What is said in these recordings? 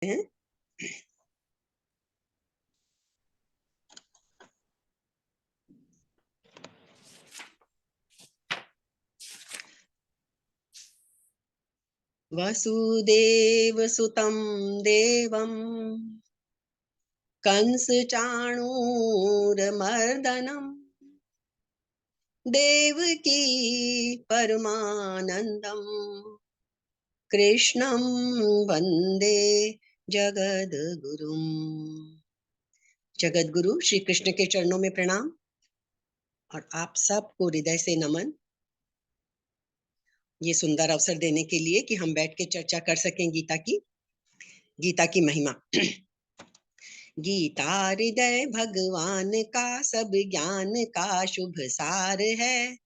हैं। वसुदेव सुतं देवं कंस चाणूरमर्दनम देवकी परमानंदम कृष्णं वंदे जगद्गुरुम। जगद्गुरु श्री कृष्ण के चरणों में प्रणाम और आप सबको हृदय से नमन। ये सुंदर अवसर देने के लिए कि हम बैठ के चर्चा कर सकें गीता की महिमा। गीता हृदय भगवान का सब ज्ञान का शुभ सार है।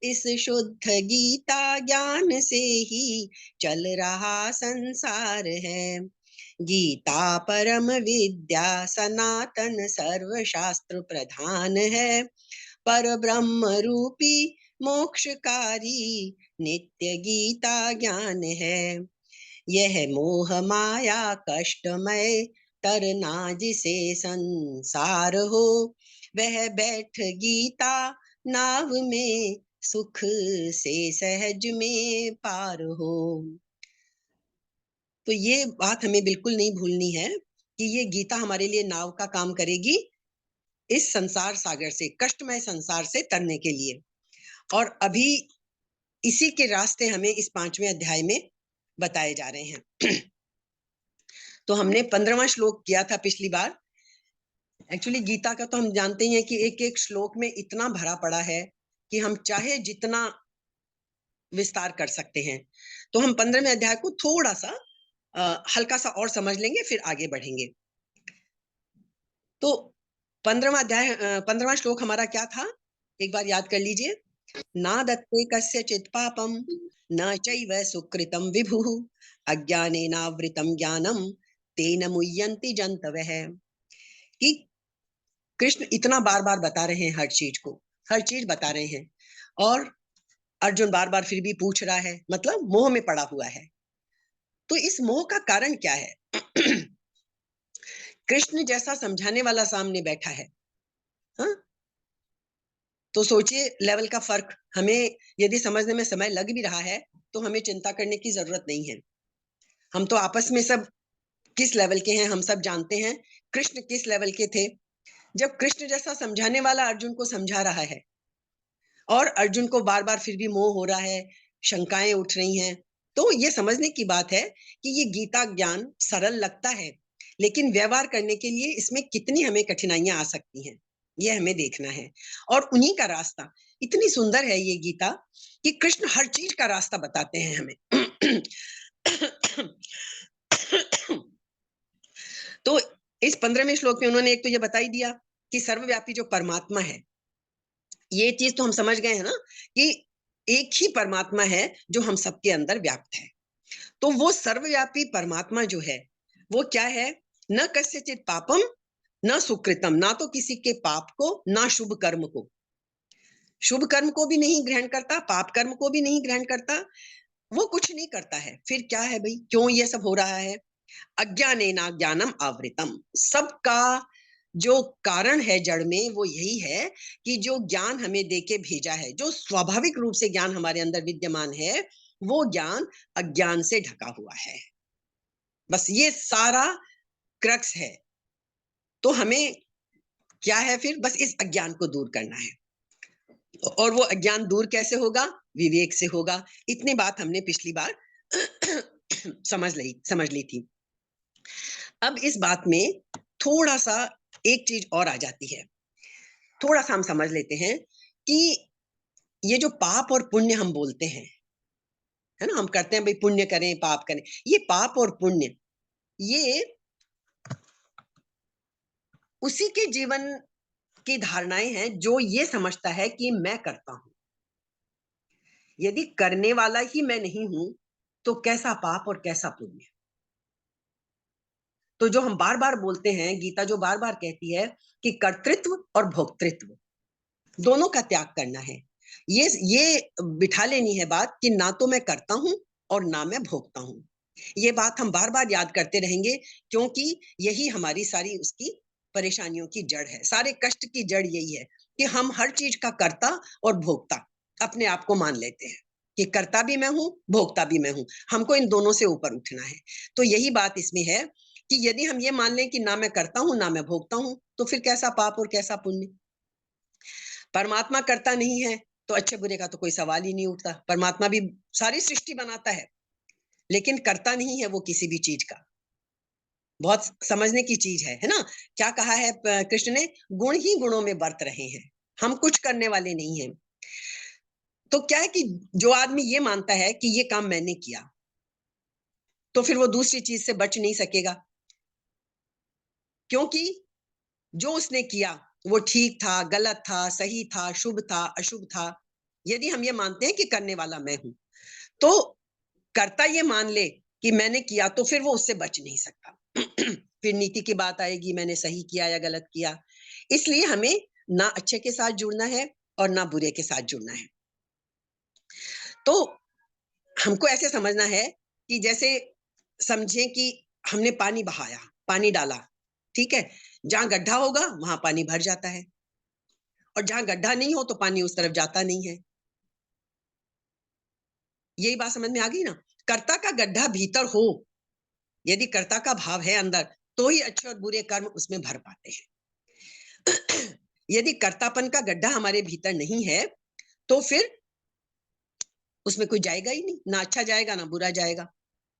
इस शुद्ध गीता ज्ञान से ही चल रहा संसार है। गीता परम विद्या सनातन सर्वशास्त्र प्रधान है। पर ब्रह्म रूपी मोक्षकारी नित्य गीता ज्ञान है। यह मोह माया कष्टमय तरना जिसे संसार हो, वह बैठ गीता नाव में सुख से सहज में पार हो। तो ये बात हमें बिल्कुल नहीं भूलनी है कि ये गीता हमारे लिए नाव का काम करेगी इस संसार सागर से, कष्टमय संसार से तरने के लिए। और अभी इसी के रास्ते हमें इस 5वें अध्याय में बताए जा रहे हैं। तो हमने 15वां श्लोक किया था पिछली बार। एक्चुअली गीता का तो हम जानते हैं कि एक एक श्लोक में इतना भरा पड़ा है कि हम चाहे जितना विस्तार कर सकते हैं। तो हम 15वें अध्याय को थोड़ा सा हल्का सा और समझ लेंगे, फिर आगे बढ़ेंगे। तो 15वां श्लोक हमारा क्या था, एक बार याद कर लीजिए। ना दत्ते कस्यचित् पापम न चैव सुकृतं विभुः अज्ञानेनावृतं ज्ञानं तेन मुह्यन्ति जन्तवः। कि कृष्ण इतना बार बार बता रहे हैं, हर चीज बता रहे हैं, और अर्जुन बार बार फिर भी पूछ रहा है, मतलब मोह में पड़ा हुआ है। तो इस मोह का कारण क्या है? कृष्ण जैसा समझाने वाला सामने बैठा है, हाँ? तो सोचिए लेवल का फर्क। हमें यदि समझने में समय लग भी रहा है तो हमें चिंता करने की जरूरत नहीं है। हम तो आपस में सब किस लेवल के हैं हम सब जानते हैं। कृष्ण किस लेवल के थे? जब कृष्ण जैसा समझाने वाला अर्जुन को समझा रहा है और अर्जुन को बार बार फिर भी मोह हो रहा है, शंकाएं उठ रही हैं, तो ये समझने की बात है कि ये गीता ज्ञान सरल लगता है, लेकिन व्यवहार करने के लिए इसमें कितनी हमें कठिनाइयां आ सकती हैं, ये हमें देखना है। और उन्हीं का रास्ता, इतनी सुंदर है ये गीता कि कृष्ण हर चीज का रास्ता बताते हैं हमें। तो इस 15वें श्लोक में उन्होंने एक तो ये बता ही दिया कि सर्वव्यापी जो परमात्मा है, ये चीज तो हम समझ गए हैं ना, कि एक ही परमात्मा है जो हम सबके अंदर व्याप्त है। तो वो सर्वव्यापी परमात्मा जो है वो क्या है? न कस्यचित् पापम न सुकृतम, ना तो किसी के पाप को ना शुभ कर्म को। शुभ कर्म को भी नहीं ग्रहण करता, पाप कर्म को भी नहीं ग्रहण करता, वो कुछ नहीं करता है। फिर क्या है भाई, क्यों ये सब हो रहा है? अज्ञानेना ज्ञानम आवृतम। सबका जो कारण है जड़ में वो यही है कि जो ज्ञान हमें देके भेजा है, जो स्वाभाविक रूप से ज्ञान हमारे अंदर विद्यमान है, वो ज्ञान अज्ञान से ढका हुआ है। बस ये सारा क्रक्स है। तो हमें क्या है फिर? बस इस अज्ञान को दूर करना है। और वो अज्ञान दूर कैसे होगा? विवेक से होगा। इतनी बात हमने पिछली बार समझ ली थी। अब इस बात में थोड़ा सा एक चीज और आ जाती है, थोड़ा सा हम समझ लेते हैं कि ये जो पाप और पुण्य हम बोलते हैं, है ना, हम करते हैं भाई पुण्य करें पाप करें, ये पाप और पुण्य ये उसी के जीवन की धारणाएं हैं जो ये समझता है कि मैं करता हूं। यदि करने वाला ही मैं नहीं हूं तो कैसा पाप और कैसा पुण्य? तो जो हम बार बार बोलते हैं, गीता जो बार बार कहती है कि कर्तृत्व और भोक्तृत्व दोनों का त्याग करना है। ये बिठा लेनी है बात कि ना तो मैं करता हूं और ना मैं भोगता हूं। ये बात हम बार-बार याद करते रहेंगे, क्योंकि यही हमारी सारी उसकी परेशानियों की जड़ है। सारे कष्ट की जड़ यही है कि हम हर चीज़ का कर्ता और भोक्ता अपने आप को मान लेते हैं कि कर्ता भी मैं हूँ, भोक्ता भी मैं हूँ। हमको इन दोनों से ऊपर उठना है। तो यही बात इसमें है कि यदि हम ये मान लें कि ना मैं करता हूँ, ना मैं भोगता हूँ, तो फिर कैसा पाप और कैसा पुण्य? परमात्मा करता नहीं है, तो अच्छे-बुरे का तो कोई सवाल ही नहीं उठता। परमात्मा भी सारी सृष्टि बनाता है, लेकिन करता नहीं है वो किसी भी चीज़ का। बहुत समझने की चीज़ है ना? क्या कहा है कृष्ण ने? गुण ही गुणों में बरत रहे हैं, हम कुछ करने वाले नहीं हैं। तो क्या है कि जो आदमी ये मानता है कि ये काम मैंने किया, तो फिर वो दूसरी चीज़ से बच नहीं सकेगा, क्योंकि जो उसने किया, वो ठीक था, गलत था, सही था, शुभ था, अशुभ था। यदि हम ये मानते हैं कि करने वाला मैं हूँ, तो कर्ता ये मान ले कि मैंने किया, तो फिर वो उससे बच नहीं सकता। फिर नीति की बात आएगी, मैंने सही किया या गलत किया। इसलिए हमें ना अच्छे के साथ जुड़ना है और ना बुरे के साथ जुड़ना है। तो हमको ऐसे समझना है कि जैसे समझें कि हमने पानी बहाया, पानी डाला, ठीक है? जहाँ गड्ढा होगा, वहाँ पानी भर जाता है और जहाँ गड्ढा नहीं हो, तो पानी उस तरफ जाता नहीं है। यही बात समझ में आ गई ना? कर्ता का गड्ढा भीतर हो, यदि कर्ता का भाव है अंदर, तो ही अच्छे और बुरे कर्म उसमें भर पाते हैं। यदि कर्तापन का गड्ढा हमारे भीतर नहीं है, तो फिर उसमें कोई जाएगा ही नहीं, ना अच्छा जाएगा, ना बुरा जाएगा।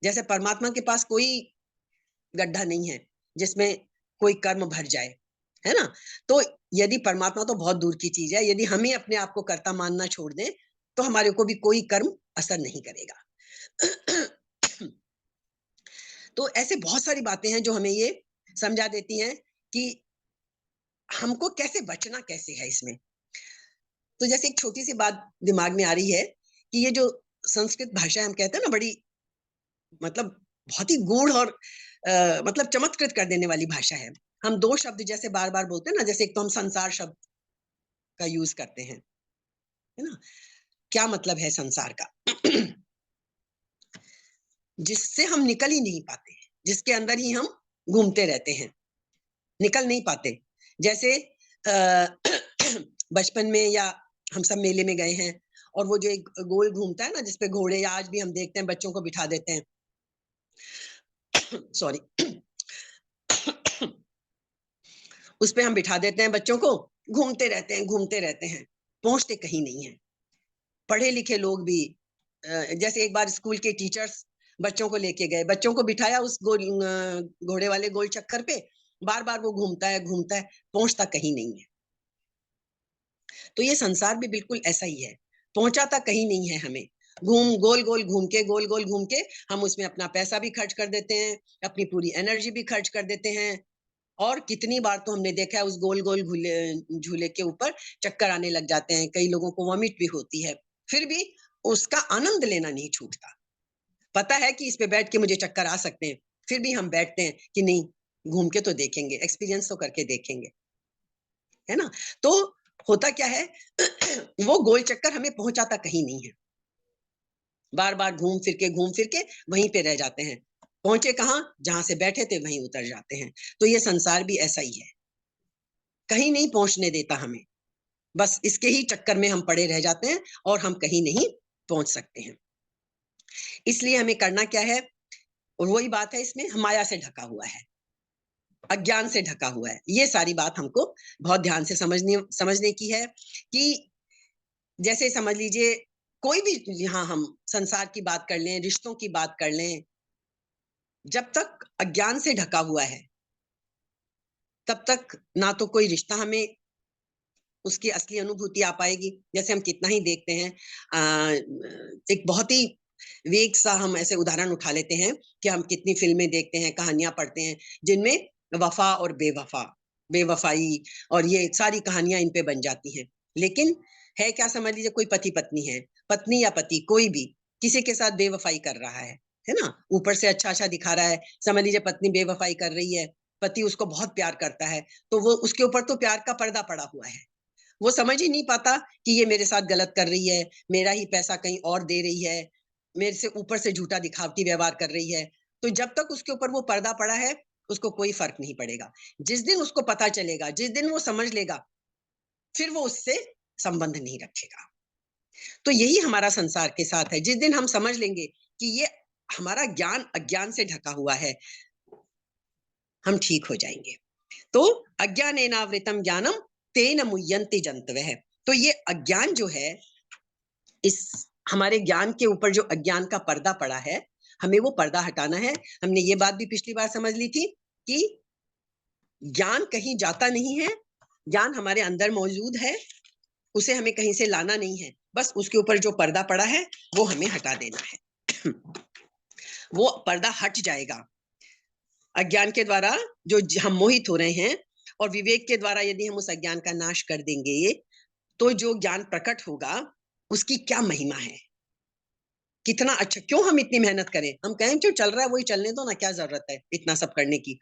जैसे परमात्मा के पास कोई गड्ढा नहीं है, जिसमें कोई कर्म भर जाए, है ना? तो यदि परमात्मा तो बहुत दूर की चीज़ है, यदि हम ही अपने आप को कर्ता मानना छोड़ दें, तो हमारे को भी कोई कर्म असर नहीं करेगा। तो ऐसे बहुत सारी बातें हैं जो हमें ये समझा देती हैं कि हमको कैसे बचना कैसे है इसमें। तो जैसे एक छोटी-सी बात दिमाग में आ रही है कि ये जो संस्कृत भाषा है, हम कहते हैं ना, बड़ी मतलब बहुत ही गूढ़ और मतलब चमत्कृत कर देने वाली भाषा है। हम 2 शब्द जैसे बार-बार बोलते हैं ना, जैसे एक तो हम संसार शब्द का यूज़ करते हैं, है ना? क्या मतलब है संसार का? जिससे हम निकल ही नहीं पाते, जिसके अंदर ही हम घूमते रहते हैं, निकल नहीं पाते। जैसे बचपन में या हम सब मेले में गए हैं और वो जो एक गोल घूमता है ना, जिसपे घोड़े, या आज भी हम देखते हैं बच्चों को बिठा देते हैं। सॉरी। उसपे हम बिठा देते हैं बच्चों को, घूमते रहते हैं, पहुँचते कहीं नहीं हैं। पढ़े-लिखे लोग भी जैसे एक बार स्कूल के टीचर्स बच्चों को लेके गए, बच्चों को बिठाया उस घोड़े वाले गोल चक्कर पे, बार-बार वो घूमता है, पहुँचता कहीं नहीं है। तो ये संसार भी बिल्कुल ऐसा ही है, पहुँचाता कहीं नहीं है हमें। गोल-गोल घूम के हम उसमें अपना पैसा भी खर्च कर देते हैं, अपनी पूरी एनर्जी भी खर्च कर देते हैं, और कितनी बार तो हमने देखा है उस गोल-गोल झूले के ऊपर चक्कर आने लग जाते हैं, कई लोगों को वॉमिट भी होती है, फिर भी उसका आनंद लेना नहीं छूटता। पता है कि इस पे बैठ के मुझे चक्कर आ सकते हैं, फिर भी हम बैठते हैं कि नहीं, घूम के तो देखेंगे, एक्सपीरियंस तो करके देखेंगे, है ना? तो होता क्या है, वो गोल चक्कर हमें पहुँचाता कहीं नहीं है। बार-बार घूम फिर के वहीं पे रह जाते हैं। पहुँचे कहाँ? जहाँ से बैठे थे वहीं उतर जाते हैं। तो ये संसार भी ऐसा ही है, कहीं नहीं पहुँचने देता हमें। बस इसके ही चक्कर में हम पड़े रह जाते हैं और हम कहीं नहीं पहुँच सकते हैं। इसलिए हमें करना क्या है? और वही बात है, इसमें माया से ढका हुआ है, अज्ञान से ढका हुआ है। ये सारी बात हमको बहुत ध्यान से समझनी समझने की है कि जैसे समझ लीजिए, कोई भी, यहाँ हम संसार की बात कर लें, रिश्तों की बात कर लें, जब तक अज्ञान से ढका हुआ है, तब तक ना तो कोई रिश्ता हमें उसकी असली अनुभूति आ पाएगी। जैसे हम कितना ही देखते हैं, एक बहुत ही वेग सा हम ऐसे उदाहरण उठा लेते हैं कि हम कितनी फ़िल्में देखते हैं, कहानियाँ पढ़ते हैं, जिनमें वफ़ा और बेवफ़ाई और ये सारी कहानियाँ इन पे बन जाती हैं। लेकिन है क्या, समझ लीजिए कोई पति-पत्नी है, पत्नी या पति कोई भी किसी के साथ बेवफ़ाई कर रहा है ना? ऊपर से अच्छा-अच्छा दिखा रहा है, समझ लीजिए पत्नी बेवफ़ाई कर रही है, पति उसको बहुत प्यार करता है, तो वो उसके ऊपर तो प्यार का पर्दा पड़ा हुआ है। वो समझ ही नहीं पाता कि ये मेरे साथ गलत कर रही है, मेरा ही पैसा कहीं और दे रही है, मेरे से ऊपर से झूठा दिखावटी व्यवहार कर रही है, तो जब तक उसके ऊपर वो पर्दा पड़ा है, उसको कोई फर्क नहीं पड़ेगा। जिस दिन उसको पता चलेगा, जिस दिन वो समझ लेगा, फिर वो उससे संबंध नहीं रखेगा। तो यही हमारा संसार के साथ है। जिस दिन हम समझ लेंगे कि ये हमारा ज्ञान अज्ञान से ढका हुआ है, हम ठीक हो जाएंगे। तो अज्ञानेनावृतम ज्ञानम तेन मुह्यन्ति जन्तवः। तो ये अज्ञान जो है, इस हमारे ज्ञान के ऊपर जो अज्ञान का पर्दा पड़ा है, हमें वो पर्दा हटाना है। हमने ये बात भी पिछली बार समझ ली थी कि ज्ञान कहीं जाता नहीं है, ज्ञान हमारे अंदर मौजूद है, उसे हमें कहीं से लाना नहीं है, बस उसके ऊपर जो पर्दा पड़ा है वो हमें हटा देना है। वो पर्दा हट जाएगा। अज्ञान के द्वारा जो हम मोहित हो रहे हैं, और विवेक के द्वारा यदि हम उस अज्ञान का नाश कर देंगे, तो जो ज्ञान प्रकट होगा उसकी क्या महिमा है, कितना अच्छा। क्यों हम इतनी मेहनत करें, हम कहें जो चल रहा है वही चलने दो ना, क्या जरूरत है इतना सब करने की।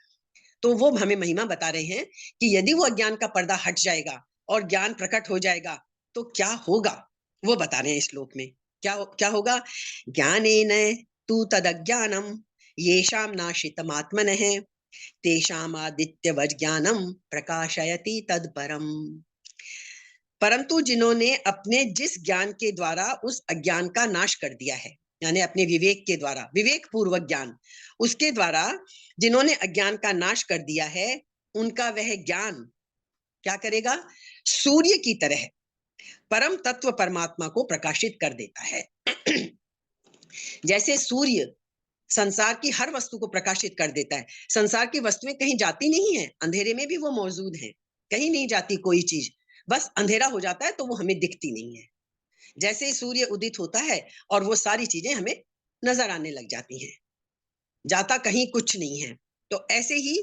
तो वो हमें महिमा बता रहे हैं कि यदि वो अज्ञान का पर्दा हट जाएगा और ज्ञान प्रकट हो जाएगा, तो क्या होगा, वो बता रहे हैं इस श्लोक में। क्या होगा? ज्ञानेन तु तदज्ञानम येषां नाशितमात्मनः तेषाम् आदित्यवज् ज्ञानम प्रकाशयति तत्परम। परंतु जिन्होंने अपने जिस ज्ञान के द्वारा उस अज्ञान का नाश कर दिया है, यानी अपने विवेक के द्वारा, विवेक पूर्वक ज्ञान, उसके द्वारा जिन्होंने अज्ञान का नाश कर दिया है, उनका वह ज्ञान क्या करेगा? सूर्य की तरह परम तत्व परमात्मा को प्रकाशित कर देता है। जैसे सूर्य संसार की हर वस्तु को प्रकाशित कर देता है। संसार की वस्तुएं कहीं जाती नहीं है, अंधेरे में भी वो मौजूद है, कहीं नहीं जाती कोई चीज, बस अंधेरा हो जाता है तो वो हमें दिखती नहीं है। जैसे ही सूर्य उदित होता है और वो सारी चीजें हमें नजर आने लग जाती हैं, जाता कहीं कुछ नहीं है। तो ऐसे ही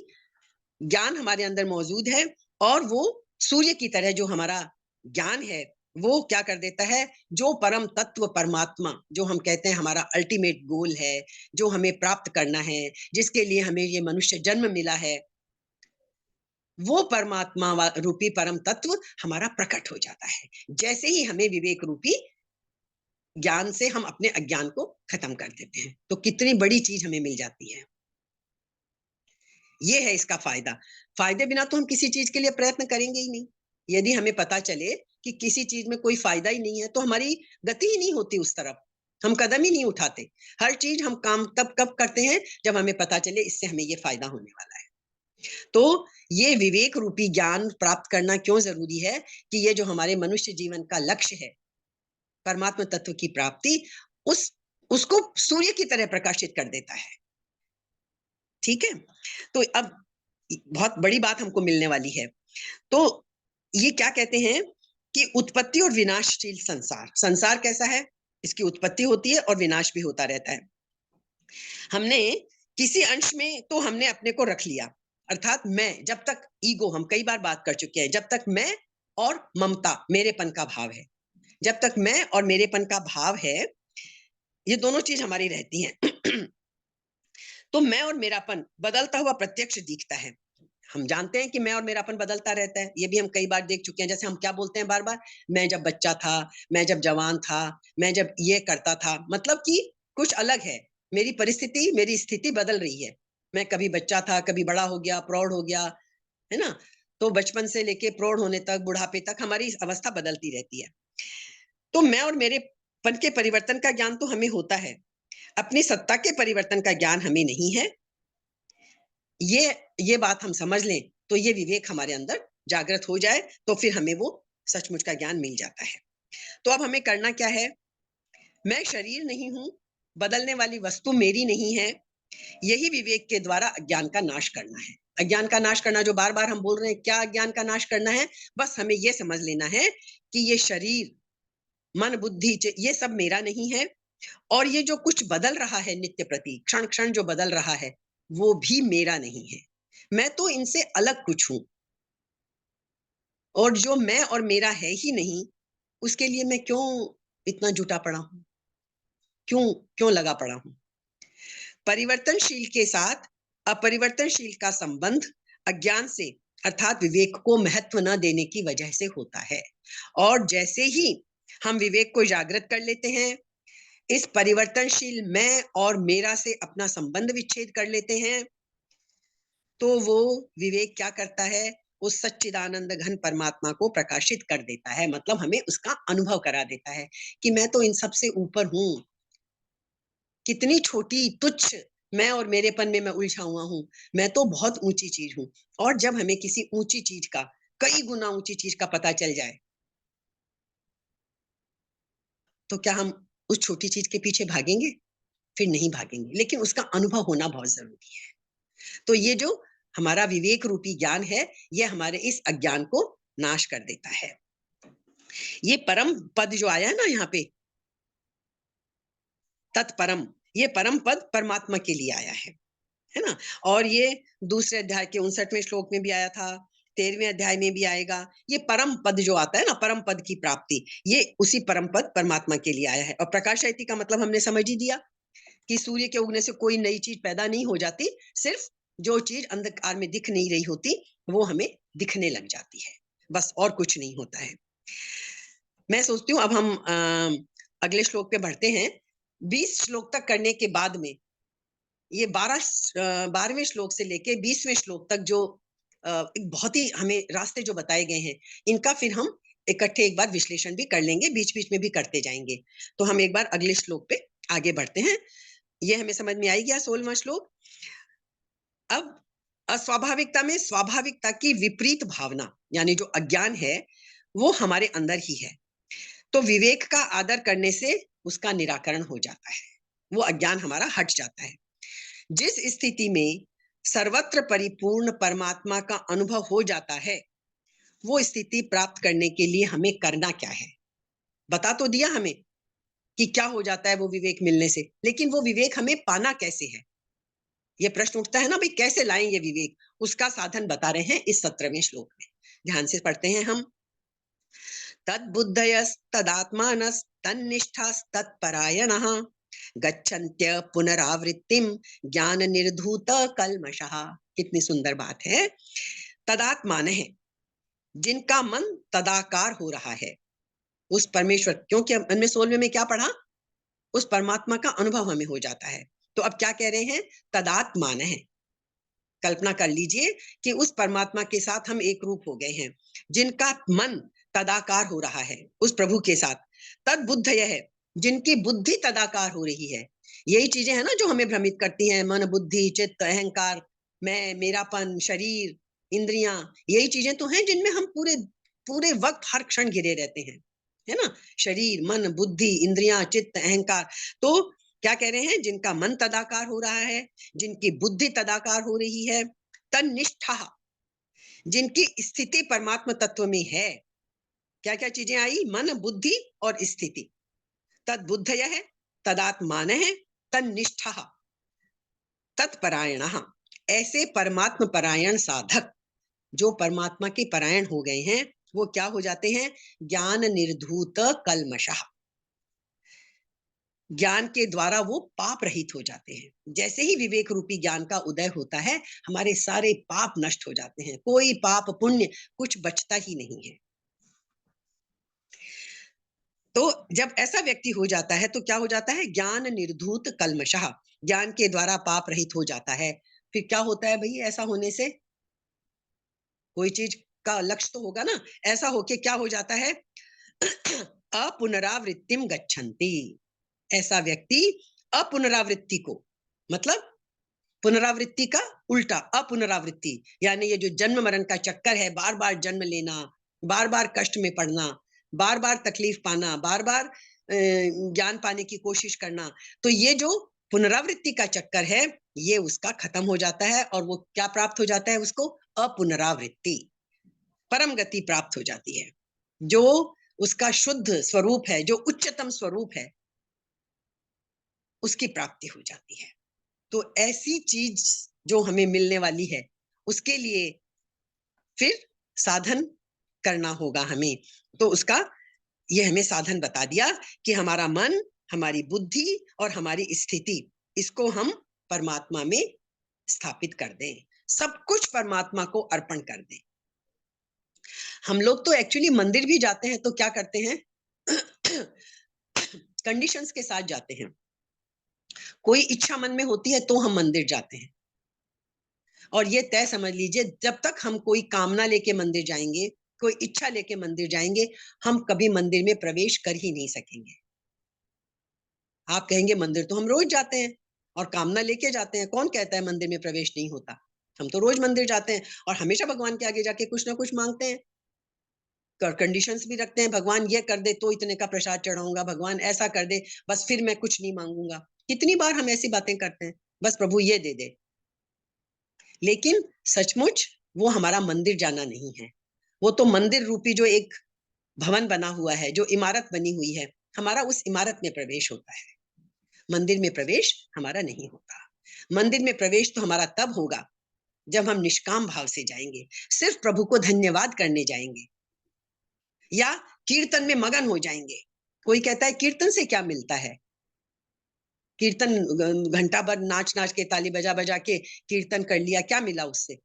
ज्ञान हमारे अंदर मौजूद है, और वो सूर्य की तरह जो हमारा ज्ञान है, वो क्या कर देता है, जो परम तत्व परमात्मा, जो हम कहते हैं हमारा अल्टीमेट गोल है, जो हमें प्राप्त करना है, जिसके लिए हमें ये मनुष्य जन्म मिला है, वो परमात्मा रूपी परम तत्व हमारा प्रकट हो जाता है। जैसे ही हमें विवेक रूपी ज्ञान से हम अपने अज्ञान को खत्म कर देते हैं, तो कितनी बड़ी चीज हमें मिल जाती है। ये है इसका फायदा। फायदे बिना तो हम किसी चीज के लिए प्रयत्न करेंगे ही नहीं। यदि हमें पता चले कि किसी चीज में कोई फायदा ही नहीं है, तो हमारी गति ही नहीं होती उस तरफ, हम कदम ही नहीं उठाते। हर चीज हम काम तब कब करते हैं जब हमें पता चले इससे हमें ये फायदा होने वाला है। तो ये विवेक रूपी ज्ञान प्राप्त करना क्यों जरूरी है, कि ये जो हमारे मनुष्य जीवन का लक्ष्य है, परमात्मा तत्व की प्राप्ति, उस उसको सूर्य की तरह प्रकाशित कर देता है। ठीक है? तो अब बहुत बड़ी बात हमको मिलने वाली है। तो ये क्या कहते हैं कि उत्पत्ति और विनाशशील संसार। संसार कैसा है? इसकी उत्पत्ति होती है और विनाश भी होता रहता है। हमने किसी अंश में तो हमने अपने को रख लिया, अर्थात मैं, जब तक ईगो, हम कई बार बात कर चुके हैं, जब तक मैं और ममता, मेरेपन का भाव है, जब तक मैं और मेरेपन का भाव है, ये दोनों चीज हमारी रहती हैं। तो मैं और मेरापन बदलता हुआ प्रत्यक्ष दिखता है। हम जानते हैं कि मैं और मेरापन बदलता रहता है, ये भी हम कई बार देख चुके हैं। जैसे हम क्या बोलते हैं बार बार, मैं जब बच्चा था, मैं जब जवान था, मैं जब ये करता था, मतलब कि कुछ अलग है, मेरी परिस्थिति, मेरी स्थिति बदल रही है। मैं कभी बच्चा था, कभी बड़ा हो गया, प्रौढ़ हो गया, है ना? तो बचपन से लेके प्रौढ़ होने तक, बुढ़ापे तक हमारी अवस्था बदलती रहती है। तो मैं और मेरे पन के परिवर्तन का ज्ञान तो हमें होता है, अपनी सत्ता के परिवर्तन का ज्ञान हमें नहीं है। ये बात हम समझ लें, तो ये विवेक हमारे अंदर जागृत हो जाए, तो फिर हमें वो सचमुच का ज्ञान मिल जाता है। तो अब हमें करना क्या है? मैं शरीर नहीं हूं, बदलने वाली वस्तु मेरी नहीं है, यही विवेक के द्वारा अज्ञान का नाश करना है। अज्ञान का नाश करना, जो बार बार हम बोल रहे हैं, क्या अज्ञान का नाश करना है? बस हमें ये समझ लेना है कि ये शरीर, मन, बुद्धि, ये सब मेरा नहीं है, और ये जो कुछ बदल रहा है नित्य प्रति, क्षण क्षण जो बदल रहा है, वो भी मेरा नहीं है। मैं तो इनसे अलग कुछ हूं, और जो मैं और मेरा है ही नहीं, उसके लिए मैं क्यों इतना जुटा पड़ा हूं, क्यों क्यों लगा पड़ा हूं? परिवर्तनशील के साथ अपरिवर्तनशील का संबंध अज्ञान से, अर्थात विवेक को महत्व न देने की वजह से होता है। और जैसे ही हम विवेक को जागृत कर लेते हैं, इस परिवर्तनशील मैं और मेरा से अपना संबंध विच्छेद कर लेते हैं, तो वो विवेक क्या करता है, उस सच्चिदानंद घन परमात्मा को प्रकाशित कर देता है, मतलब हमें उसका अनुभव करा देता है कि मैं तो इन सब से ऊपर हूँ, कितनी छोटी तुच्छ मैं और मेरेपन में मैं उलझा हुआ हूँ, मैं तो बहुत ऊंची चीज हूँ। और जब हमें किसी ऊंची चीज का, कई गुना ऊंची चीज का पता चल जाए, तो क्या हम उस छोटी चीज के पीछे भागेंगे? फिर नहीं भागेंगे, लेकिन उसका अनुभव होना बहुत जरूरी है। तो ये जो हमारा विवेक रूपी ज्ञान है, ये हमारे इस अज्ञान को नाश कर देता है। ये परम पद जो आया है ना यहाँ पे, तत्परम, ये परम पद परमात्मा के लिए आया है ना। और ये दूसरे अध्याय के 59वें श्लोक में भी आया था, 13वें अध्याय में भी आएगा। ये परम पद जो आता है ना, परम पद की प्राप्ति, ये उसी परम पद परमात्मा के लिए आया है। और प्रकाशयति का मतलब हमने समझ ही दिया कि सूर्य के उगने से कोई नई चीज पैदा नहीं हो जाती, सिर्फ जो चीज अंधकार में दिख नहीं रही होती वो हमें दिखने लग जाती है, बस, और कुछ नहीं होता है। मैं सोचती हूँ अब हम अगले श्लोक पे बढ़ते हैं। 20 श्लोक तक करने के बाद में ये 12वें श्लोक से लेके 20वें श्लोक तक जो एक बहुत ही हमें रास्ते जो बताए गए हैं, इनका फिर हम इकट्ठे एक बार विश्लेषण भी कर लेंगे, बीच बीच में भी करते जाएंगे। तो हम एक बार अगले श्लोक पे आगे बढ़ते हैं। ये हमें समझ में आई गया 16वां श्लोक। अब अस्वाभाविकता में स्वाभाविकता की विपरीत भावना, यानी जो अज्ञान है वो हमारे अंदर ही है, तो विवेक का आदर करने से उसका निराकरण हो जाता है, वो अज्ञान हमारा हट जाता है। जिस स्थिति में सर्वत्र परिपूर्ण परमात्मा का अनुभव हो जाता है, वो स्थिति प्राप्त करने के लिए हमें करना क्या है? बता तो दिया हमें कि क्या हो जाता है वो विवेक मिलने से, लेकिन वो विवेक हमें पाना कैसे है? ये प्रश्न उठता है ना, भाई कैसे लाएं ये विवेक? उसका साधन बता रहे हैं इस 17वें श्लोक में। ध्यान से पढ़ते हैं हम। तद्बुद्धयस्तदात्मानस्तन्निष्ठास्तत्परायणः गच्छन्त्य पुनरावृत्तिम ज्ञान निर्धूत कल्मषः। कितनी सुंदर बात है। तदात्मान है, जिनका मन तदाकार हो रहा है उस परमेश्वर, क्योंकि हमने 16वें में क्या पढ़ा, उस परमात्मा का अनुभव हमें हो जाता है। तो अब क्या कह रहे हैं, तदात्मान है, कल्पना कर लीजिए कि उस परमात्मा के साथ हम एक रूप हो गए हैं, जिनका मन तदाकार हो रहा है उस प्रभु के साथ। तद बुद्ध यह है, जिनकी बुद्धि तदाकार हो रही है। यही चीजें हैं ना जो हमें भ्रमित करती हैं, मन, बुद्धि, चित्त, अहंकार, मैं, मेरापन, शरीर, इंद्रियां, यही चीजें तो हैं जिनमें हम पूरे पूरे वक्त हर क्षण घिरे रहते हैं, है ना। शरीर, मन, बुद्धि, इंद्रियां, चित्त, अहंकार। तो क्या कह रहे हैं, जिनका मन तदाकार हो रहा है, जिनकी बुद्धि तदाकार हो रही है, तन्निष्ठा, जिनकी स्थिति परमात्मा तत्व में है। क्या क्या चीजें आई, मन, बुद्धि और स्थिति। तद बुद्धय है, तदात्मान है, तन्निष्ठा, तत्परायण, ऐसे परमात्म परायण साधक जो परमात्मा के परायण हो गए हैं, वो क्या हो जाते हैं, ज्ञान निर्धूत कल्मषः, ज्ञान के द्वारा वो पाप रहित हो जाते हैं। जैसे ही विवेक रूपी ज्ञान का उदय होता है, हमारे सारे पाप नष्ट हो जाते हैं, कोई पाप पुण्य कुछ बचता ही नहीं है। तो जब ऐसा व्यक्ति हो जाता है तो क्या हो जाता है, ज्ञान निर्धूत कल्मषः, ज्ञान के द्वारा पाप रहित हो जाता है। फिर क्या होता है भाई, ऐसा होने से कोई चीज का लक्ष्य तो होगा ना। ऐसा होके क्या हो जाता है, अपुनरावृत्तिम गच्छन्ति, ऐसा व्यक्ति अपुनरावृत्ति को, मतलब पुनरावृत्ति का उल्टा अपुनरावृत्ति, यानी ये जो जन्म मरण का चक्कर है, बार बार जन्म लेना, बार बार कष्ट में पड़ना, बार बार तकलीफ पाना, बार बार ज्ञान पाने की कोशिश करना, तो ये जो पुनरावृत्ति का चक्कर है ये उसका खत्म हो जाता है। और वो क्या प्राप्त हो जाता है, उसको अपुनरावृत्ति, परम गति प्राप्त हो जाती है। जो उसका शुद्ध स्वरूप है, जो उच्चतम स्वरूप है, उसकी प्राप्ति हो जाती है। तो ऐसी चीज जो हमें मिलने वाली है, उसके लिए फिर साधन करना होगा हमें। तो उसका ये हमें साधन बता दिया कि हमारा मन, हमारी बुद्धि और हमारी स्थिति, इसको हम परमात्मा में स्थापित कर दें, सब कुछ परमात्मा को अर्पण कर दें। हम लोग तो एक्चुअली मंदिर भी जाते हैं तो क्या करते हैं कंडीशंस के साथ जाते हैं। कोई इच्छा मन में होती है तो हम मंदिर जाते हैं, और ये तय समझ लीजिए, जब तक हम कोई कामना लेके मंदिर जाएंगे, कोई इच्छा लेके मंदिर जाएंगे, हम कभी मंदिर में प्रवेश कर ही नहीं सकेंगे। आप कहेंगे मंदिर तो हम रोज जाते हैं और कामना लेके जाते हैं, कौन कहता है मंदिर में प्रवेश नहीं होता? हम तो रोज मंदिर जाते हैं और हमेशा भगवान के आगे जाके कुछ ना कुछ मांगते हैं, कंडीशंस भी रखते हैं, भगवान ये कर दे तो इतने का प्रसाद चढ़ाऊंगा, भगवान ऐसा कर दे बस फिर मैं कुछ नहीं मांगूंगा। कितनी बार हम ऐसी बातें करते हैं, बस प्रभु ये दे दे। लेकिन सचमुच वो हमारा मंदिर जाना नहीं है। वो तो मंदिर रूपी जो एक भवन बना हुआ है, जो इमारत बनी हुई है, हमारा उस इमारत में प्रवेश होता है। मंदिर में प्रवेश हमारा नहीं होता। मंदिर में प्रवेश तो हमारा तब होगा जब हम निष्काम भाव से जाएंगे, सिर्फ प्रभु को धन्यवाद करने जाएंगे, या कीर्तन में मगन हो जाएंगे। कोई कहता है कीर्तन से क्या मिलता है? कीर्तन घंटा भर नाच नाच के, ताली बजा बजा के कीर्तन कर लिया, क्या मिला उससे?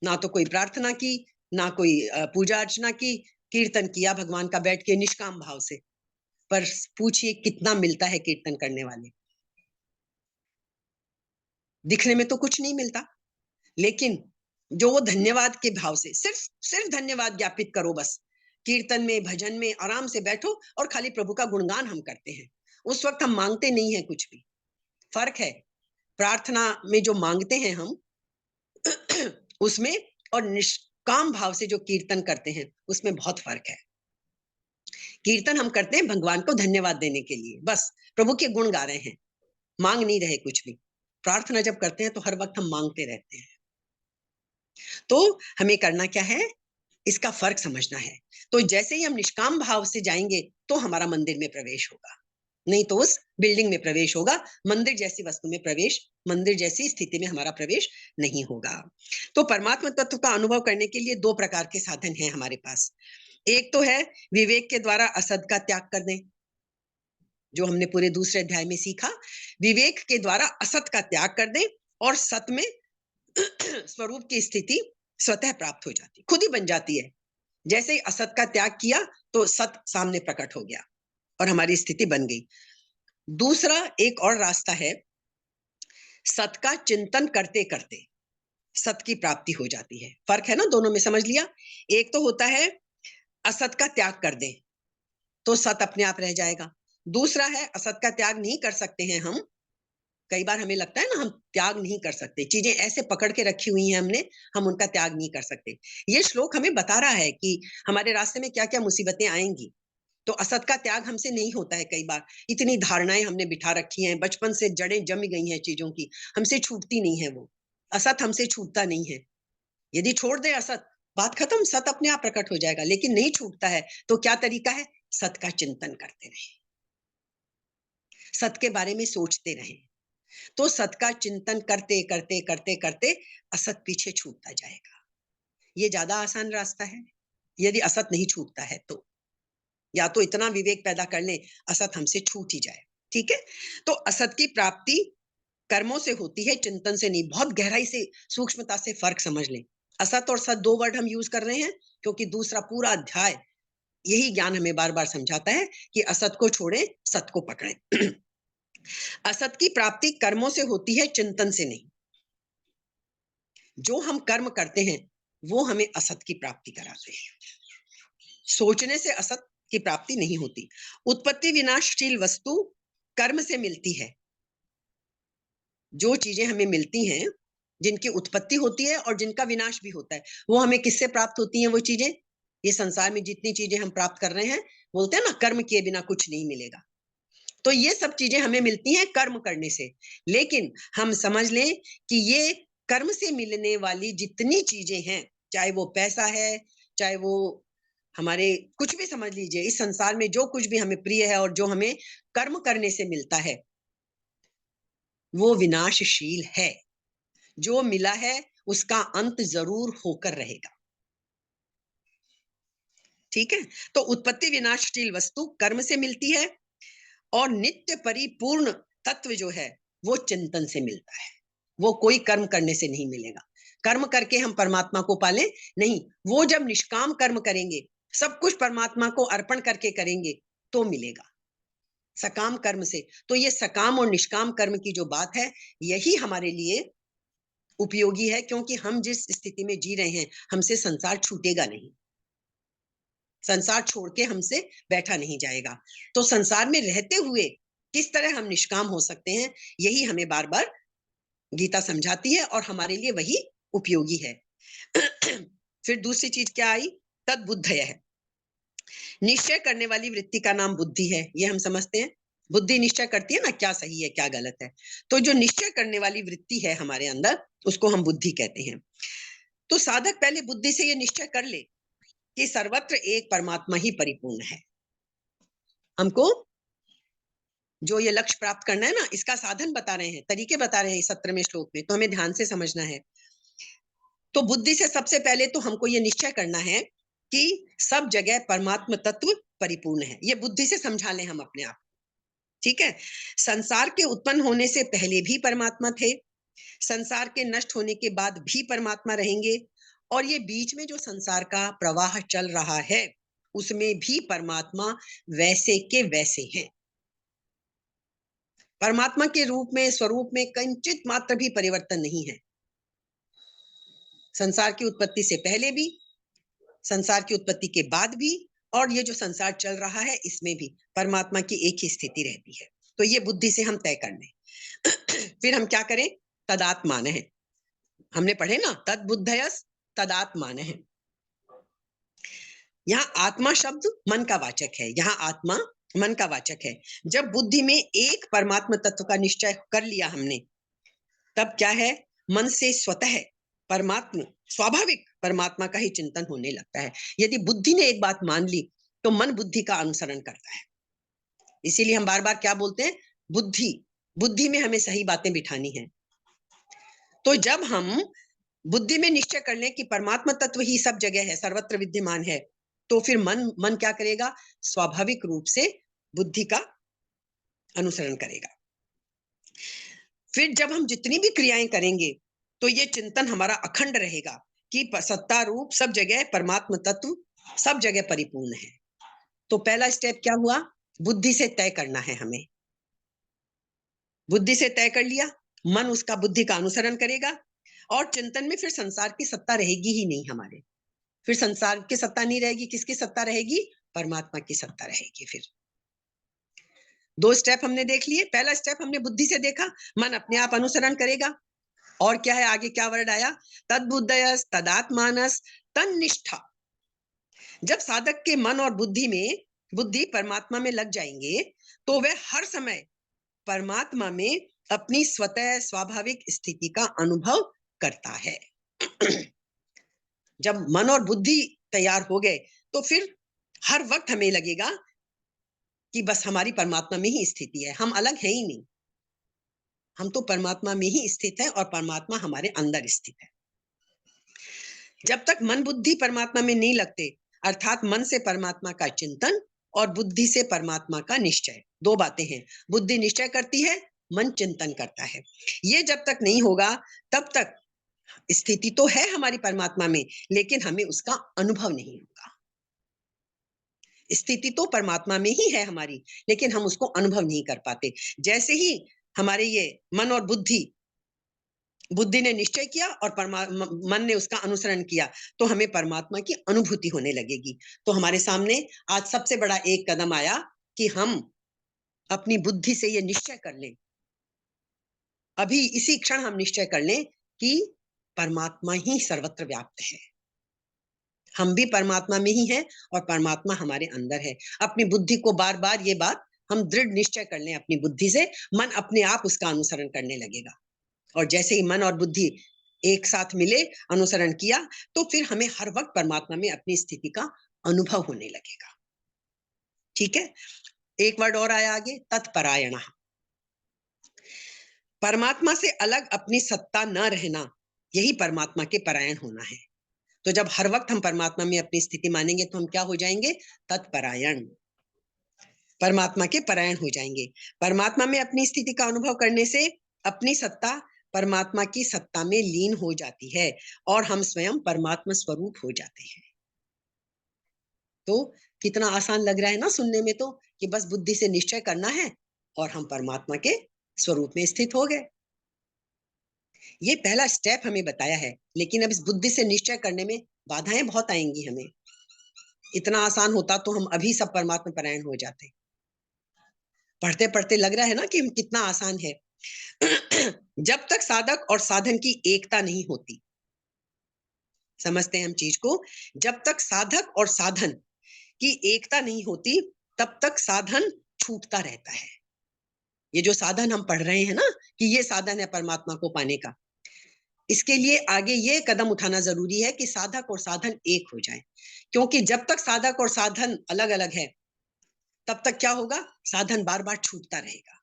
ना तो कोई प्रार्थना की, ना कोई पूजा अर्चना की, कीर्तन किया भगवान का बैठ के निष्काम भाव से। पर पूछिए कितना मिलता है कीर्तन करने वाले? दिखने में तो कुछ नहीं मिलता, लेकिन जो वो धन्यवाद के भाव से, सिर्फ सिर्फ धन्यवाद ज्ञापित करो बस। कीर्तन में, भजन में आराम से बैठो और खाली प्रभु का गुणगान हम करते हैं। उस वक्त हम मांगते नहीं है कुछ भी। फर्क है प्रार्थना में जो मांगते हैं हम उसमें, और निष्काम भाव से जो कीर्तन करते हैं उसमें बहुत फर्क है। कीर्तन हम करते हैं भगवान को धन्यवाद देने के लिए, बस प्रभु के गुण गा रहे हैं, मांग नहीं रहे कुछ भी। प्रार्थना जब करते हैं तो हर वक्त हम मांगते रहते हैं। तो हमें करना क्या है, इसका फर्क समझना है। तो जैसे ही हम निष्काम भाव से जाएंगे तो हमारा मंदिर में प्रवेश होगा, नहीं तो उस बिल्डिंग में प्रवेश होगा। मंदिर जैसी वस्तु में प्रवेश, मंदिर जैसी स्थिति में हमारा प्रवेश नहीं होगा। तो परमात्मा तत्व का अनुभव करने के लिए दो प्रकार के साधन हैं हमारे पास। एक तो है विवेक के द्वारा असत का त्याग कर दें, जो हमने पूरे दूसरे अध्याय में सीखा। विवेक के द्वारा असत का त्याग कर दें और सत में स्वरूप की स्थिति स्वतः प्राप्त हो जाती, खुद ही बन जाती है। जैसे ही असत का त्याग किया तो सत सामने प्रकट हो गया और हमारी स्थिति बन गई। दूसरा एक और रास्ता है, सत का चिंतन करते करते सत की प्राप्ति हो जाती है। फर्क है ना दोनों में, समझ लिया? एक तो होता है असत का त्याग कर दें तो सत अपने आप रह जाएगा। दूसरा है असत का त्याग नहीं कर सकते हैं हम। कई बार हमें लगता है ना हम त्याग नहीं कर सकते, चीजें ऐसे पकड़ के रखी हुई हैं हमने, हम उनका त्याग नहीं कर सकते। ये श्लोक हमें बता रहा है कि हमारे रास्ते में क्या क्या मुसीबतें आएंगी। तो असत का त्याग हमसे नहीं होता है। कई बार इतनी धारणाएं हमने बिठा रखी हैं, बचपन से जड़ें जम गई हैं चीजों की, हमसे छूटती नहीं है वो। असत हमसे छूटता नहीं है। यदि छोड़ दे असत, बात खत्म, सत अपने आप प्रकट हो जाएगा। लेकिन नहीं छूटता है तो क्या तरीका है? सत का चिंतन करते रहे, सत के बारे में सोचते रहे। तो सत का चिंतन करते करते करते करते असत पीछे छूटता जाएगा। ये ज्यादा आसान रास्ता है। यदि असत नहीं छूटता है तो, या तो इतना विवेक पैदा कर ले असत हमसे छूट ही जाए। ठीक है? तो असत की प्राप्ति कर्मों से होती है, चिंतन से नहीं। बहुत गहराई से, सूक्ष्मता से फर्क समझ लें। असत और सत दो वर्ड हम यूज कर रहे हैं क्योंकि दूसरा पूरा अध्याय यही ज्ञान हमें बार बार समझाता है कि असत को छोड़ें, सत को पकड़ें। असत की प्राप्ति कर्मों से होती है, चिंतन से नहीं। जो हम कर्म करते हैं वो हमें असत की प्राप्ति कराते हैं। सोचने से असत की प्राप्ति नहीं होती। उत्पत्ति विनाशशील वस्तु कर्म से मिलती है। जो चीजें हमें मिलती हैं, जिनकी उत्पत्ति होती है और जिनका विनाश भी होता है, वो हमें किससे प्राप्त होती हैं? वो चीजें, ये संसार में जितनी चीजें हम प्राप्त कर रहे हैं, बोलते हैं ना कर्म किए बिना कुछ नहीं मिलेगा। तो ये सब चीजें हमें मिलती हैं कर्म करने से। लेकिन हम समझ लें कि ये कर्म से मिलने वाली जितनी चीजें हैं, चाहे वो पैसा है, चाहे वो हमारे कुछ भी समझ लीजिए, इस संसार में जो कुछ भी हमें प्रिय है और जो हमें कर्म करने से मिलता है, वो विनाशशील है। जो मिला है उसका अंत जरूर होकर रहेगा। ठीक है? तो उत्पत्ति विनाशशील वस्तु कर्म से मिलती है और नित्य परिपूर्ण तत्व जो है वो चिंतन से मिलता है। वो कोई कर्म करने से नहीं मिलेगा। कर्म करके हम परमात्मा को पाले नहीं, वो जब निष्काम कर्म करेंगे, सब कुछ परमात्मा को अर्पण करके करेंगे तो मिलेगा। सकाम कर्म से। तो ये सकाम और निष्काम कर्म की जो बात है, यही हमारे लिए उपयोगी है, क्योंकि हम जिस स्थिति में जी रहे हैं, हमसे संसार छूटेगा नहीं, संसार छोड़ के हमसे बैठा नहीं जाएगा। तो संसार में रहते हुए किस तरह हम निष्काम हो सकते हैं, यही हमें बार बार गीता समझाती है, और हमारे लिए वही उपयोगी है। फिर दूसरी चीज क्या आई? तद्बुद्धय है। निश्चय करने वाली वृत्ति का नाम बुद्धि है, ये हम समझते हैं। बुद्धि निश्चय करती है ना, क्या सही है क्या गलत है। तो जो निश्चय करने वाली वृत्ति है हमारे अंदर, उसको हम बुद्धि कहते हैं। तो साधक पहले बुद्धि से ये निश्चय कर ले कि सर्वत्र एक परमात्मा ही परिपूर्ण है। हमको जो ये लक्ष्य प्राप्त करना है ना, इसका साधन बता रहे हैं, तरीके बता रहे हैं इस 17वें श्लोक में, तो हमें ध्यान से समझना है। तो बुद्धि से सबसे पहले तो हमको ये निश्चय करना है कि सब जगह परमात्मा तत्व परिपूर्ण है। ये बुद्धि से समझा लें हम अपने आप, ठीक है। संसार के उत्पन्न होने से पहले भी परमात्मा थे, संसार के नष्ट होने के बाद भी परमात्मा रहेंगे, और ये बीच में जो संसार का प्रवाह चल रहा है, उसमें भी परमात्मा वैसे के वैसे हैं। परमात्मा के रूप में, स्वरूप में किंचित मात्र भी परिवर्तन नहीं है। संसार की उत्पत्ति से पहले भी, संसार की उत्पत्ति के बाद भी, और ये जो संसार चल रहा है इसमें भी परमात्मा की एक ही स्थिति रहती है। तो ये बुद्धि से हम तय कर लें। फिर हम क्या करें? तदात्मान है, हमने पढ़े ना, तद्बुद्धयस तदात्मान है। यहाँ आत्मा शब्द मन का वाचक है, यहाँ आत्मा मन का वाचक है। जब बुद्धि में एक परमात्मा तत्व का निश्चय कर लिया हमने, तब क्या है? मन से स्वतः परमात्मा, स्वाभाविक परमात्मा का ही चिंतन होने लगता है। यदि बुद्धि ने एक बात मान ली, तो मन बुद्धि का अनुसरण करता है। इसीलिए हम बार बार क्या बोलते हैं? बुद्धि, बुद्धि में हमें सही बातें बिठानी है। तो जब हम बुद्धि में निश्चय कर लें कि परमात्मा तत्व ही सब जगह है, सर्वत्र विद्यमान है, तो फिर मन क्या करेगा? स्वाभाविक रूप से बुद्धि का अनुसरण करेगा। फिर जब हम जितनी भी क्रियाएं करेंगे, तो ये चिंतन हमारा अखंड रहेगा कि सत्ता रूप सब जगह परमात्मा तत्व सब जगह परिपूर्ण है। तो पहला स्टेप क्या हुआ? बुद्धि से तय करना है हमें। बुद्धि से तय कर लिया, मन उसका, बुद्धि का अनुसरण करेगा, और चिंतन में फिर संसार की सत्ता रहेगी ही नहीं हमारे। फिर संसार की सत्ता नहीं रहेगी, किसकी सत्ता रहेगी? परमात्मा की सत्ता रहेगी। फिर दो स्टेप हमने देख लिए। पहला स्टेप हमने बुद्धि से देखा, मन अपने आप अनुसरण करेगा। और क्या है आगे? क्या वर्ड आया? तद्बुद्धयस तदात्मानस तन्निष्ठा। जब साधक के मन और बुद्धि में, बुद्धि परमात्मा में लग जाएंगे, तो वह हर समय परमात्मा में अपनी स्वतः स्वाभाविक स्थिति का अनुभव करता है। जब मन और बुद्धि तैयार हो गए, तो फिर हर वक्त हमें लगेगा कि बस हमारी परमात्मा में ही स्थिति है, हम अलग हैं ही नहीं, हम तो परमात्मा में ही स्थित है, और परमात्मा हमारे अंदर स्थित है। जब तक मन बुद्धि परमात्मा में नहीं लगते, अर्थात मन से परमात्मा का चिंतन और बुद्धि से परमात्मा का निश्चय, दो बातें हैं। बुद्धि निश्चय करती है, मन चिंतन करता है। ये जब तक नहीं होगा, तब तक स्थिति तो है हमारी परमात्मा में, लेकिन हमें उसका अनुभव नहीं होगा। स्थिति तो परमात्मा में ही है हमारी, लेकिन हम उसको अनुभव नहीं कर पाते। जैसे ही हमारे ये मन और बुद्धि, बुद्धि ने निश्चय किया और मन ने उसका अनुसरण किया, तो हमें परमात्मा की अनुभूति होने लगेगी। तो हमारे सामने आज सबसे बड़ा एक कदम आया कि हम अपनी बुद्धि से ये निश्चय कर लें, अभी इसी क्षण हम निश्चय कर लें कि परमात्मा ही सर्वत्र व्याप्त है, हम भी परमात्मा में ही हैं, और परमात्मा हमारे अंदर है। अपनी बुद्धि को बार बार ये बात हम दृढ़ निश्चय कर लें अपनी बुद्धि से, मन अपने आप उसका अनुसरण करने लगेगा। और जैसे ही मन और बुद्धि एक साथ मिले, अनुसरण किया, तो फिर हमें हर वक्त परमात्मा में अपनी स्थिति का अनुभव होने लगेगा। ठीक है। एक वर्ड और आया आगे, तत्परायण। परमात्मा से अलग अपनी सत्ता न रहना, यही परमात्मा के परायण होना है। तो जब हर वक्त हम परमात्मा में अपनी स्थिति मानेंगे, तो हम क्या हो जाएंगे? तत्परायण, परमात्मा के परायण हो जाएंगे। परमात्मा में अपनी स्थिति का अनुभव करने से अपनी सत्ता परमात्मा की सत्ता में लीन हो जाती है, और हम स्वयं परमात्मा स्वरूप हो जाते हैं। तो कितना आसान लग रहा है ना सुनने में, तो कि बस बुद्धि से निश्चय करना है और हम परमात्मा के स्वरूप में स्थित हो गए। ये पहला स्टेप हमें बताया है, लेकिन अब इस बुद्धि से निश्चय करने में बाधाएं बहुत आएंगी हमें। इतना आसान होता तो हम अभी सब परमात्मा परायण हो जाते। पढ़ते पढ़ते लग रहा है ना कि कितना आसान है। जब तक साधक और साधन की एकता नहीं होती, समझते हैं हम चीज को, जब तक साधक और साधन की एकता नहीं होती, तब तक साधन छूटता रहता है। ये जो साधन हम पढ़ रहे हैं ना कि ये साधन है परमात्मा को पाने का, इसके लिए आगे ये कदम उठाना जरूरी है कि साधक और साधन एक हो जाए। क्योंकि जब तक साधक और साधन अलग अलग है, तब तक क्या होगा, साधन बार बार छूटता रहेगा।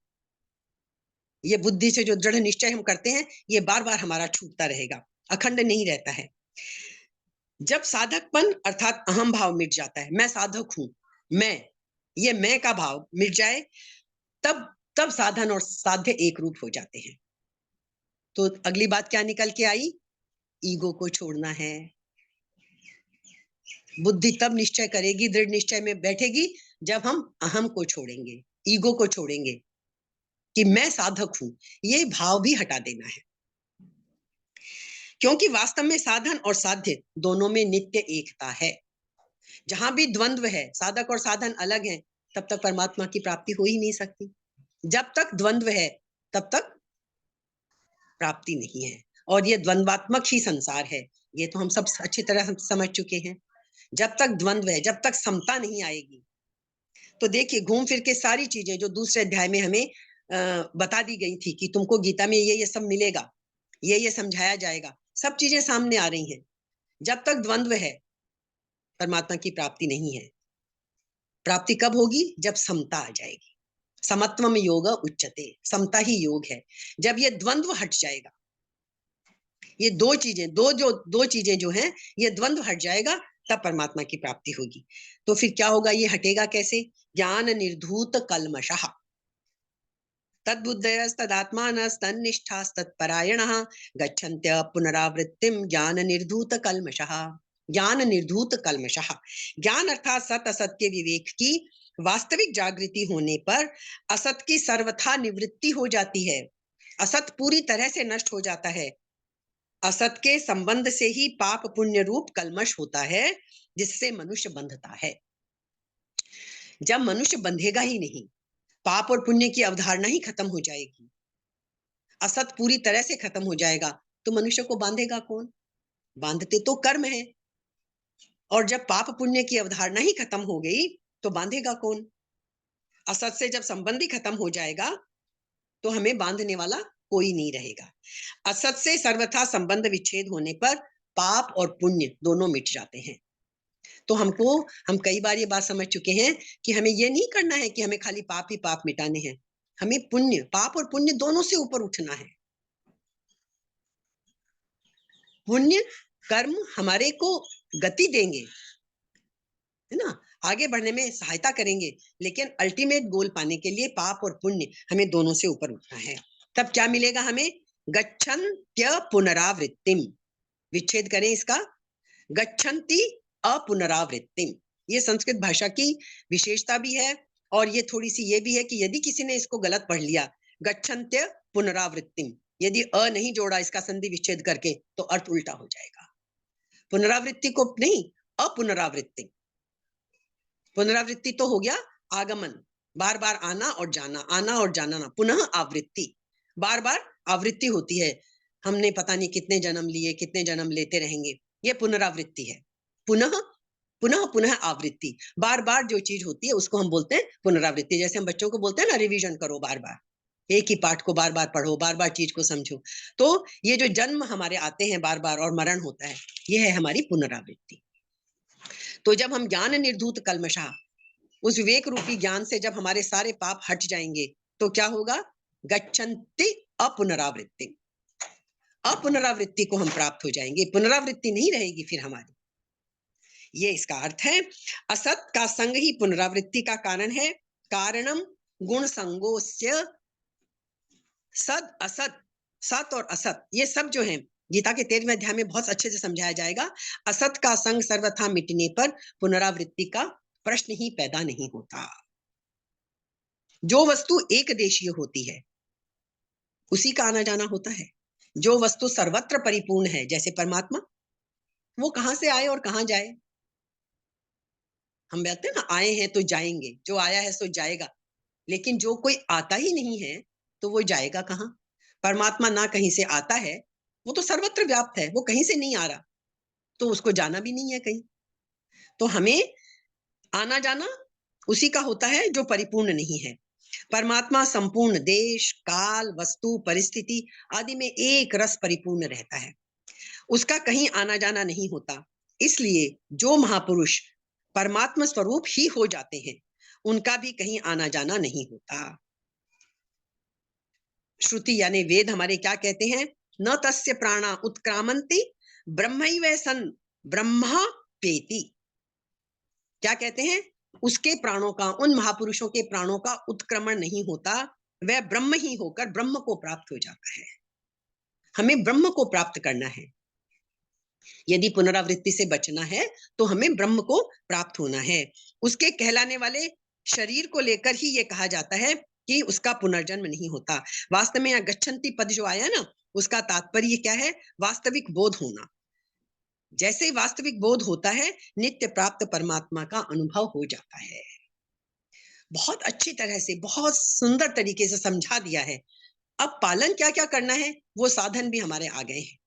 ये बुद्धि से जो दृढ़ निश्चय हम करते हैं, ये बार बार हमारा छूटता रहेगा, अखंड नहीं रहता है। जब साधकपन अर्थात अहम भाव मिट जाता है, मैं साधक हूं, ये मैं का भाव मिट जाए, तब तब साधन और साध्य एक रूप हो जाते हैं। तो अगली बात क्या निकल के आई, ईगो को छोड़ना है। बुद्धि तब निश्चय करेगी, दृढ़ निश्चय में बैठेगी, जब हम अहम को छोड़ेंगे, ईगो को छोड़ेंगे कि मैं साधक हूं। ये भाव भी हटा देना है, क्योंकि वास्तव में साधन और साध्य दोनों में नित्य एकता है। जहां भी द्वंद्व है, साधक और साधन अलग हैं, तब तक परमात्मा की प्राप्ति हो ही नहीं सकती। जब तक द्वंद्व है, तब तक प्राप्ति नहीं है। और ये द्वंद्वात्मक ही संसार है, ये तो हम सब अच्छी तरह समझ चुके हैं। जब तक द्वंद्व है, जब तक समता नहीं आएगी, तो देखिए घूम फिर के सारी चीजें जो दूसरे अध्याय में हमें बता दी गई थी कि तुमको गीता में ये सब मिलेगा, ये समझाया जाएगा, सब चीजें सामने आ रही हैं। जब तक द्वंद्व है, परमात्मा की प्राप्ति नहीं है। प्राप्ति कब होगी, जब समता आ जाएगी। समत्वम योग उच्यते, समता ही योग है। जब ये द्वंद्व हट जाएगा, ये दो चीजें जो हैं, ये द्वंद्व हट जाएगा, तब परमात्मा की प्राप्ति होगी। तो फिर क्या होगा, ये हटेगा कैसे, ज्ञान निर्धूत कल्मषः तद्बुद्धयस्तदात्मानस्तन्निष्ठास्तत्परायणः गच्छन्त्य पुनरावृत्तिम ज्ञान निर्धूत कल्मषः। ज्ञान निर्धूत कल्मषः, ज्ञान अर्थात सत असत के विवेक की वास्तविक जागृति होने पर असत की सर्वथा निवृत्ति हो जाती है। असत पूरी तरह से नष्ट हो जाता है। असत के संबंध से ही पाप पुण्य रूप कल्मष होता है, जिससे मनुष्य बंधता है। जब मनुष्य बंधेगा ही नहीं, पाप और पुण्य की अवधारणा ही खत्म हो जाएगी, असत पूरी तरह से खत्म हो जाएगा, तो मनुष्य को बांधेगा कौन, बांधते तो कर्म है। और जब पाप पुण्य की अवधारणा ही खत्म हो गई, तो बांधेगा कौन। असत से जब संबंध ही खत्म हो जाएगा, तो हमें बांधने वाला कोई नहीं रहेगा। असत से सर्वथा संबंध विच्छेद होने पर पाप और पुण्य दोनों मिट जाते हैं। तो हम कई बार ये बात समझ चुके हैं कि हमें ये नहीं करना है कि हमें खाली पाप ही पाप मिटाने हैं, हमें पुण्य, पाप और पुण्य दोनों से ऊपर उठना है। पुण्य कर्म हमारे को गति देंगे, है ना, आगे बढ़ने में सहायता करेंगे, लेकिन अल्टीमेट गोल पाने के लिए पाप और पुण्य हमें दोनों से ऊपर उठना है। तब क्या मिलेगा हमें, गच्छन्त्य पुनरावृत्तिम, विच्छेद करें इसका, गच्छन्ति अपुनरावृत्तिम। ये संस्कृत भाषा की विशेषता भी है, और ये थोड़ी सी ये भी है कि यदि किसी ने इसको गलत पढ़ लिया, गच्छन्त्य पुनरावृत्तिम, यदि अ नहीं जोड़ा इसका संधि विच्छेद करके, तो अर्थ उल्टा हो जाएगा। पुनरावृत्ति को नहीं, अपुनरावृत्ति। पुनरावृत्ति तो हो गया आगमन, बार बार आना और जाना, आना और जाना ना, पुनः आवृत्ति, बार बार आवृत्ति होती है। हमने पता नहीं कितने जन्म लिए, कितने जन्म लेते रहेंगे, ये पुनरावृत्ति है। पुनः पुनः पुनः आवृत्ति, बार बार जो चीज होती है उसको हम बोलते हैं पुनरावृत्ति। जैसे हम बच्चों को बोलते हैं ना, रिवीजन करो, बार बार एक ही पाठ को बार बार पढ़ो, बार बार चीज को समझो। तो ये जो जन्म हमारे आते हैं बार बार और मरण होता है, ये है हमारी पुनरावृत्ति। तो जब हम ज्ञान निर्धूत कल्मषा, उस विवेक रूपी ज्ञान से जब हमारे सारे पाप हट जाएंगे, तो क्या होगा, गच्छन्ति अपुनरावृत्ति, अपुनरावृत्ति को हम प्राप्त हो जाएंगे, पुनरावृत्ति नहीं रहेगी फिर हमारी। ये इसका अर्थ है। असत का संग ही पुनरावृत्ति का कारण है। कारणम गुण संगोस्य सद असत, सत और असत ये सब जो है गीता के 13वें अध्याय में बहुत अच्छे से समझाया जाएगा। असत का संग सर्वथा मिटने पर पुनरावृत्ति का प्रश्न ही पैदा नहीं होता। जो वस्तु एक देशीय होती है, उसी का आना जाना होता है। जो वस्तु सर्वत्र परिपूर्ण है, जैसे परमात्मा, वो कहाँ से आए और कहाँ जाए? हम कहते हैं ना, आए हैं तो जाएंगे, जो आया है सो जाएगा। लेकिन जो कोई आता ही नहीं है, तो वो जाएगा कहाँ? परमात्मा ना कहीं से आता है, वो तो सर्वत्र व्याप्त है, वो कहीं से नहीं आ रहा, तो उसको जाना भी नहीं है कहीं। तो हमें आना जाना उसी का होता है जो परिपूर्ण नहीं है। परमात्मा संपूर्ण देश, काल, वस्तु, परिस्थिति आदि में एक रस परिपूर्ण रहता है। उसका कहीं आना जाना नहीं होता। इसलिए जो महापुरुष परमात्मा स्वरूप ही हो जाते हैं, उनका भी कहीं आना जाना नहीं होता। श्रुति यानी वेद हमारे क्या कहते हैं? न तस्य प्राणा उत्क्रामन्ति ब्रह्मैव सन् ब्रह्मा पेति। क्या कहते हैं? उसके प्राणों का, उन महापुरुषों के प्राणों का उत्क्रमण नहीं होता, वह ब्रह्म ही होकर ब्रह्म को प्राप्त हो जाता है। हमें ब्रह्म को प्राप्त करना है। यदि पुनरावृत्ति से बचना है, तो हमें ब्रह्म को प्राप्त होना है। उसके कहलाने वाले शरीर को लेकर ही ये कहा जाता है कि उसका पुनर्जन्म नहीं होता। वास्तव में यहाँ गच्छन्ति पद जो आया ना, उसका तात्पर्य क्या है? वास्तविक बोध होना। जैसे ही वास्तविक बोध होता है, नित्य प्राप्त परमात्मा का अनुभव हो जाता है। बहुत अच्छी तरह से, बहुत सुंदर तरीके से समझा दिया है। अब पालन क्या क्या करना है, वो साधन भी हमारे आ गए हैं।